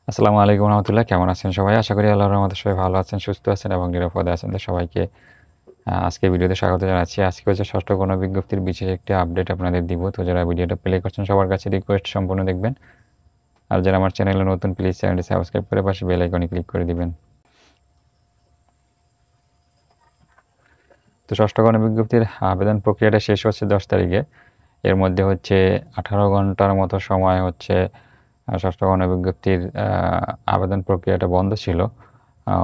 আসসালামু আলাইকুম রহমতুল্লাহ। কেমন আছেন সবাই? আশা করি আল্লাহর রহমতে সবাই ভালো আছেন, সুস্থ আছেন এবং নিরাপদে আছেন। তো সবাইকে আজকের ভিডিওতে স্বাগত জানাচ্ছি। আজকে হচ্ছে ষষ্ঠ গণবিজ্ঞপ্তির বিশেষ একটি আপডেট আপনাদের দিব। তো যারা ভিডিওটা প্লে করছেন সবার কাছে রিকোয়েস্ট সম্পূর্ণ দেখবেন। আর যারা আমার চ্যানেলে নতুন প্লিজ চ্যানেলটি সাবস্ক্রাইব করে পাশে বেল আইকনে ক্লিক করে দিবেন। তো ষষ্ঠ গণবিজ্ঞপ্তির আবেদন প্রক্রিয়াটা শেষ হচ্ছে 10 তারিখে। এর মধ্যে হচ্ছে 18 ঘন্টার মতো সময় হচ্ছে ষষ্ঠ গণবিজ্ঞপ্তির আবেদন প্রক্রিয়াটা বন্ধ ছিল।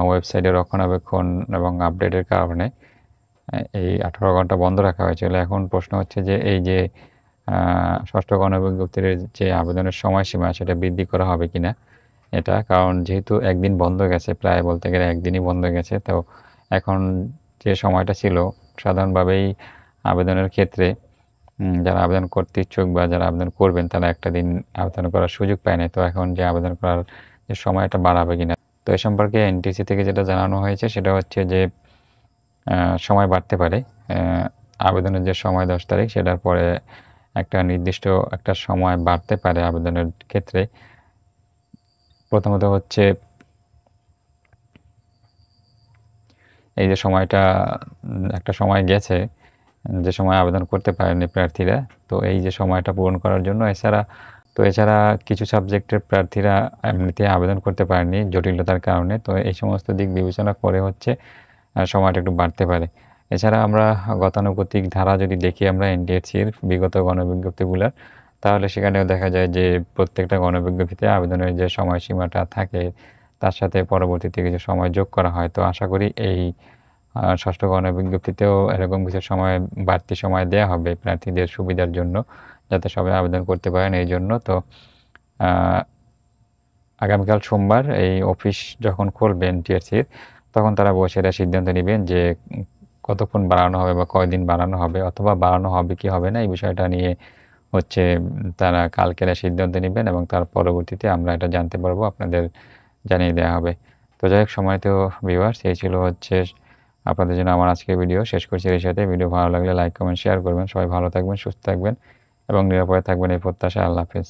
ওয়েবসাইটে রক্ষণাবেক্ষণ এবং আপডেটের কারণে এই 18 ঘন্টা বন্ধ রাখা হয়েছিল। এখন প্রশ্ন হচ্ছে যে এই যে ষষ্ঠ গণবিজ্ঞপ্তির যে আবেদনের সময়সীমা সেটা বৃদ্ধি করা হবে কিনা এটা। কারণ যেহেতু একদিন বন্ধ গেছে, প্রায় বলতে গেলে একদিনই বন্ধ গেছে। তো এখন যে সময়টা ছিল সাধারণভাবেই আবেদনের ক্ষেত্রে যারা আবেদন করতে ইচ্ছুক বা যারা আবেদন করবেন তারা একটা দিন আবেদন করার সুযোগ পায় নাই। তো এখন যে আবেদন করার যে সময়টা বাড়াবে কিনা। তো এ সম্পর্কে এনটিসি থেকে যেটা জানানো হয়েছে সেটা হচ্ছে যে সময় বাড়তে পারে। আবেদনের যে সময় 10 তারিখ সেটার পরে একটা নির্দিষ্ট একটা সময় বাড়তে পারে আবেদনের ক্ষেত্রে। প্রথমত হচ্ছে এই যে সময়টা একটা সময় গেছে, যে সময় আবেদন করতে পারেনি প্রার্থীরা। তো এই যে সময়টা পূরণ করার জন্য এছাড়া কিছু সাবজেক্টের প্রার্থীরা এমনিতে আবেদন করতে পারেনি জটিলতার কারণে। তো এই সমস্ত দিক বিবেচনা করে হচ্ছে সময়টা একটু বাড়তে পারে। এছাড়া আমরা গতানুগতিক ধারা যদি দেখি আমরা এনটিএসসির বিগত গণবিজ্ঞপ্তিগুলার, তাহলে সেখানেও দেখা যায় যে প্রত্যেকটা গণবিজ্ঞপ্তিতে আবেদনের যে সময়সীমাটা থাকে তার সাথে পরবর্তীতে কিছু সময় যোগ করা হয়। তো আশা করি এই ষষ্ঠ গণবিজ্ঞপ্তিতেও এরকম কিছু সময় বাড়তি সময় দেয়া হবে প্রার্থীদের সুবিধার জন্য, যাতে সবাই আবেদন করতে পারেন এইজন্য। তো আ আগামীকাল সোমবার এই অফিস যখন খুলবে এনটিআরসির, তখন তারা বসে এটা সিদ্ধান্ত নিবেন যে কতক্ষণ বাড়ানো হবে বা কয়দিন বাড়ানো হবে অথবা বাড়ানো হবে কি হবে না এই বিষয়টা নিয়ে হচ্ছে তারা কালকে এটা সিদ্ধান্ত নিবেন এবং তার পরবর্তীতে আমরা এটা জানতে পারবো, আপনাদের জানিয়ে দেয়া হবে। তো যাই হোক সম্মানিত ভিউয়ার্স, এই ছিল হচ্ছে আপনাদের জন্য আমার আজকের ভিডিও। শেষ করছি এর সাথে। ভিডিও ভালো লাগলে লাইক, কমেন্ট, শেয়ার করবেন। সবাই ভালো থাকবেন, সুস্থ থাকবেন এবং নিরাপদে থাকবেন এই প্রত্যাশায়। আল্লাহ হাফেজ।